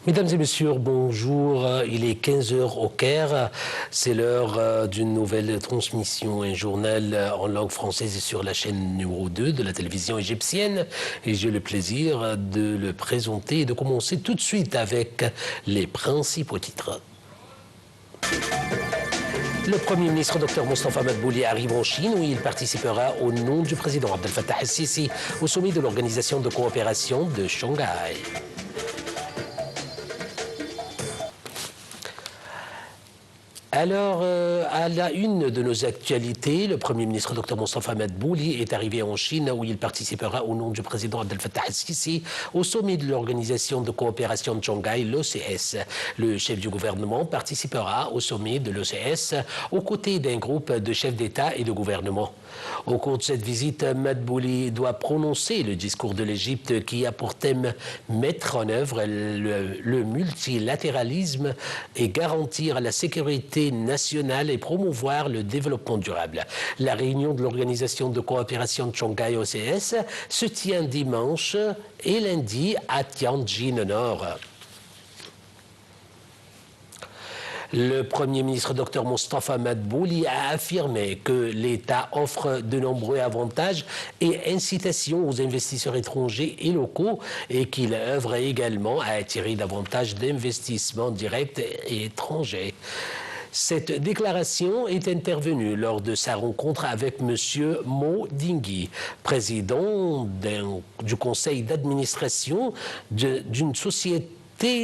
Mesdames et messieurs, bonjour. Il est 15 heures au Caire. C'est l'heure d'une nouvelle transmission, un journal en langue française sur la chaîne numéro 2 de la télévision égyptienne. Et j'ai le plaisir de le présenter et de commencer tout de suite avec les principaux titres. Le Premier ministre Dr Mostafa Madbouli arrive en Chine où il participera au nom du président Abdel Fattah el-Sisi au sommet de l'Organisation de coopération de Shanghai. Alors, à la une de nos actualités, le Premier ministre Dr Mostafa Madbouli est arrivé en Chine où il participera au nom du président Abdel Fattah el-Sisi au sommet de l'Organisation de coopération de Shanghai, l'OCS. Le chef du gouvernement participera au sommet de l'OCS aux côtés d'un groupe de chefs d'État et de gouvernement. Au cours de cette visite, Madbouli doit prononcer le discours de l'Égypte qui a pour thème mettre en œuvre le multilatéralisme et garantir la sécurité nationale et promouvoir le développement durable. La réunion de l'Organisation de coopération de Shanghai OCS se tient dimanche et lundi à Tianjin Nord. Le Premier ministre Dr Mostafa Madbouli a affirmé que l'État offre de nombreux avantages et incitations aux investisseurs étrangers et locaux et qu'il œuvre également à attirer davantage d'investissements directs et étrangers. Cette déclaration est intervenue lors de sa rencontre avec M. Mo Dingui, président du conseil d'administration d'une société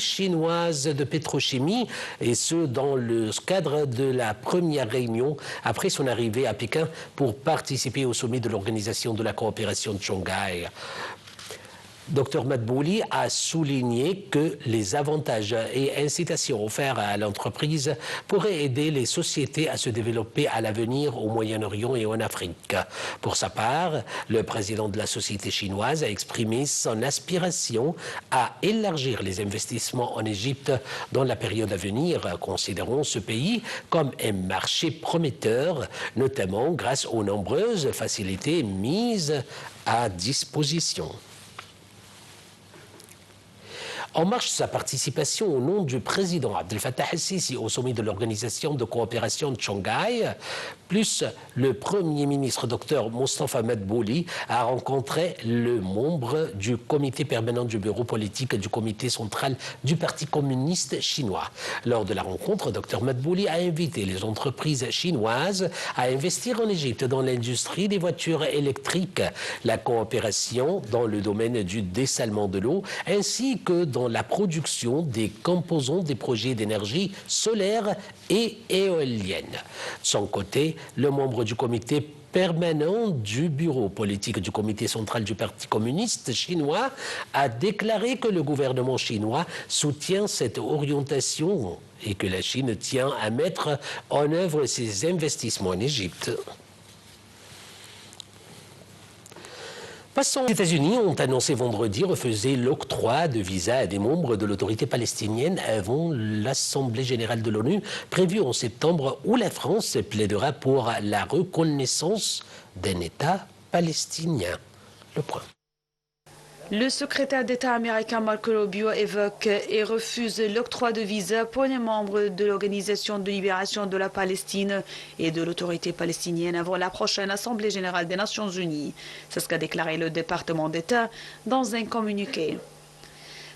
chinoise de pétrochimie, et ce dans le cadre de la première réunion après son arrivée à Pékin pour participer au sommet de l'Organisation de la coopération de Shanghai. Dr Madbouli a souligné que les avantages et incitations offerts à l'entreprise pourraient aider les sociétés à se développer à l'avenir au Moyen-Orient et en Afrique. Pour sa part, le président de la société chinoise a exprimé son aspiration à élargir les investissements en Égypte dans la période à venir, considérant ce pays comme un marché prometteur, notamment grâce aux nombreuses facilités mises à disposition. En marche de sa participation au nom du président Abdel Fattah el-Sisi au sommet de l'Organisation de coopération de Shanghai, plus le Premier ministre Dr Mostafa Madbouli a rencontré le membre du comité permanent du bureau politique du comité central du Parti communiste chinois. Lors de la rencontre, Dr Madbouli a invité les entreprises chinoises à investir en Égypte dans l'industrie des voitures électriques, la coopération dans le domaine du dessalement de l'eau, ainsi que dans la production des composants des projets d'énergie solaire et éolienne. De son côté, le membre du comité permanent du bureau politique du comité central du Parti communiste chinois a déclaré que le gouvernement chinois soutient cette orientation et que la Chine tient à mettre en œuvre ses investissements en Égypte. Passons. Les États-Unis ont annoncé vendredi refuser l'octroi de visas à des membres de l'autorité palestinienne avant l'Assemblée générale de l'ONU prévue en septembre où la France plaidera pour la reconnaissance d'un État palestinien. Le point. Le secrétaire d'État américain Marco Rubio évoque et refuse l'octroi de visa pour les membres de l'Organisation de libération de la Palestine et de l'autorité palestinienne avant la prochaine Assemblée générale des Nations unies. C'est ce qu'a déclaré le département d'État dans un communiqué.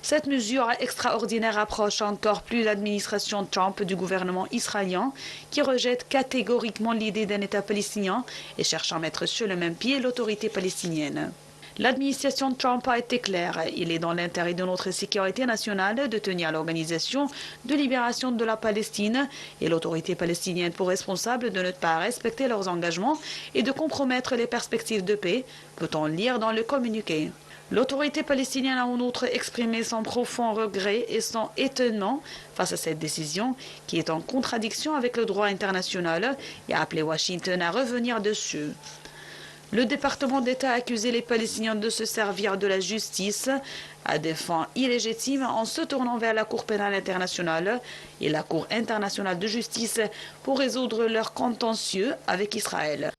Cette mesure extraordinaire approche encore plus l'administration Trump du gouvernement israélien qui rejette catégoriquement l'idée d'un État palestinien et cherche à mettre sur le même pied l'autorité palestinienne. L'administration Trump a été claire. Il est dans l'intérêt de notre sécurité nationale de tenir l'Organisation de libération de la Palestine et l'autorité palestinienne pour responsable de ne pas respecter leurs engagements et de compromettre les perspectives de paix, peut-on lire dans le communiqué. L'autorité palestinienne a en outre exprimé son profond regret et son étonnement face à cette décision qui est en contradiction avec le droit international et a appelé Washington à revenir dessus. Le département d'État a accusé les Palestiniens de se servir de la justice à des fins illégitimes en se tournant vers la Cour pénale internationale et la Cour internationale de justice pour résoudre leurs contentieux avec Israël.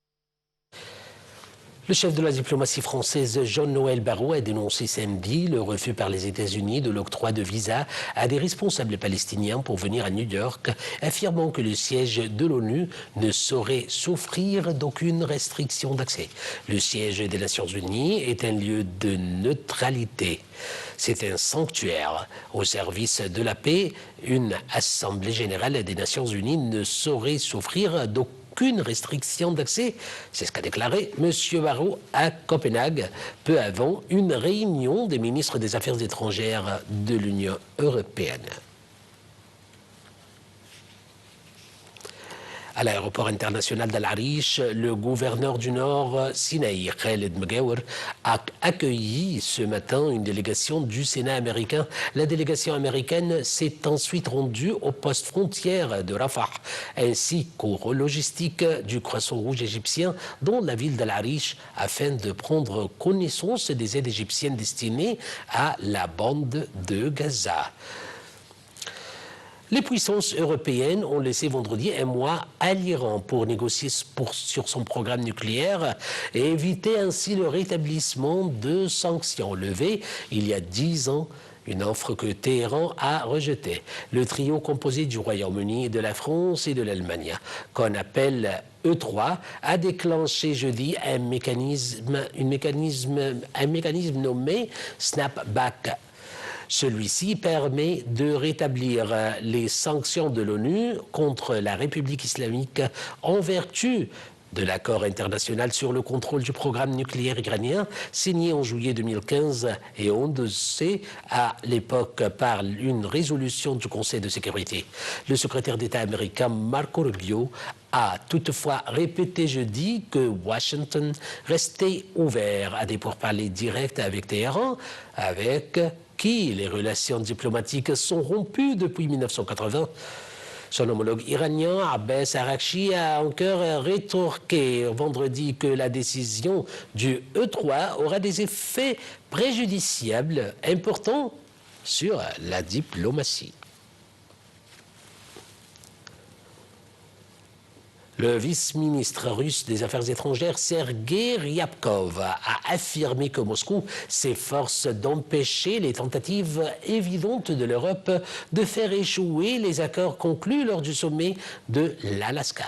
Le chef de la diplomatie française, Jean-Noël Barrot, a dénoncé samedi le refus par les États-Unis de l'octroi de visa à des responsables palestiniens pour venir à New York, affirmant que le siège de l'ONU ne saurait souffrir d'aucune restriction d'accès. Le siège des Nations Unies est un lieu de neutralité. C'est un sanctuaire au service de la paix. Une assemblée générale des Nations Unies ne saurait souffrir d'aucune restriction d'accès. C'est ce qu'a déclaré M. Barrot à Copenhague, peu avant une réunion des ministres des Affaires étrangères de l'Union européenne. À l'aéroport international d'Al Arish, le gouverneur du Nord, Sinaï Khaled Megawer, a accueilli ce matin une délégation du Sénat américain. La délégation américaine s'est ensuite rendue au poste frontière de Rafah, ainsi qu'au logistique du Croissant Rouge égyptien dans la ville d'Al Arish, afin de prendre connaissance des aides égyptiennes destinées à la bande de Gaza. Les puissances européennes ont laissé vendredi un mois à l'Iran pour négocier sur son programme nucléaire et éviter ainsi le rétablissement de sanctions levées il y a 10 ans, une offre que Téhéran a rejetée. Le trio composé du Royaume-Uni, de la France et de l'Allemagne, qu'on appelle E3, a déclenché jeudi un mécanisme nommé Snapback. Celui-ci permet de rétablir les sanctions de l'ONU contre la République islamique en vertu de l'accord international sur le contrôle du programme nucléaire iranien signé en juillet 2015 et endossé à l'époque par une résolution du Conseil de sécurité. Le secrétaire d'État américain Marco Rubio a toutefois répété jeudi que Washington restait ouvert à des pourparlers directs avec Téhéran, avec qui les relations diplomatiques sont rompues depuis 1980. Son homologue iranien, Abbas Araghchi, a encore rétorqué vendredi que la décision du E3 aura des effets préjudiciables importants sur la diplomatie. Le vice-ministre russe des Affaires étrangères, Sergei Ryabkov, a affirmé que Moscou s'efforce d'empêcher les tentatives évidentes de l'Europe de faire échouer les accords conclus lors du sommet de l'Alaska.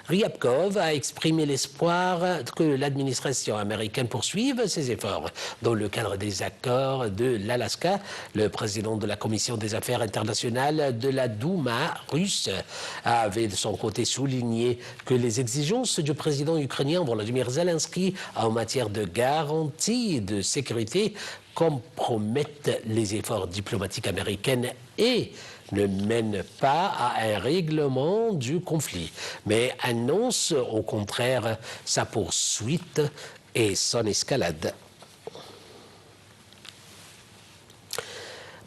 Ryabkov a exprimé l'espoir que l'administration américaine poursuive ses efforts. Dans le cadre des accords de l'Alaska, le président de la Commission des Affaires internationales de la Douma russe avait de son côté souligné que les exigences du président ukrainien Volodymyr Zelensky en matière de garantie de sécurité compromettent les efforts diplomatiques américains et ne mène pas à un règlement du conflit, mais annonce au contraire sa poursuite et son escalade.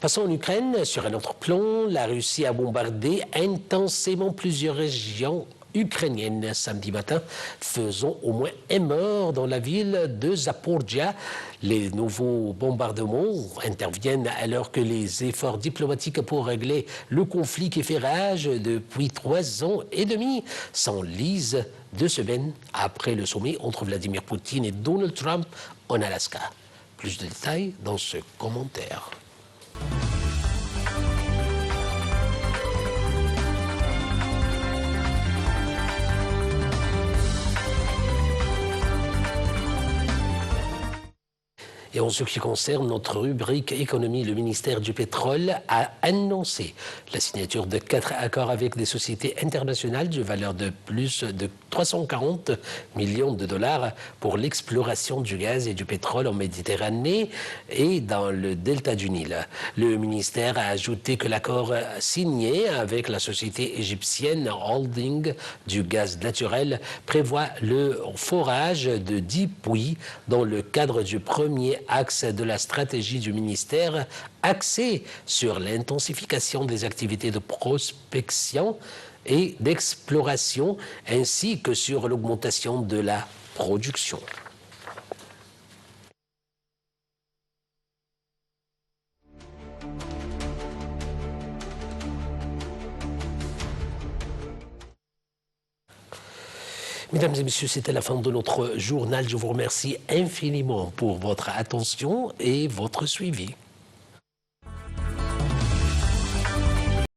Passons en Ukraine. Sur un autre plan, la Russie a bombardé intensément plusieurs régions ukrainienne samedi matin, faisant au moins un mort dans la ville de Zaporizhzhia. Les nouveaux bombardements interviennent alors que les efforts diplomatiques pour régler le conflit qui fait rage depuis 3 ans et demi s'enlisent 2 semaines après le sommet entre Vladimir Poutine et Donald Trump en Alaska. Plus de détails dans ce commentaire. Et en ce qui concerne notre rubrique économie, le ministère du Pétrole a annoncé la signature de 4 accords avec des sociétés internationales de valeur de plus de 340 millions de dollars pour l'exploration du gaz et du pétrole en Méditerranée et dans le delta du Nil. Le ministère a ajouté que l'accord signé avec la société égyptienne Holding du gaz naturel prévoit le forage de 10 puits dans le cadre du premier axe de la stratégie du ministère axé sur l'intensification des activités de prospection et d'exploration ainsi que sur l'augmentation de la production. Mesdames et messieurs, c'était la fin de notre journal. Je vous remercie infiniment pour votre attention et votre suivi.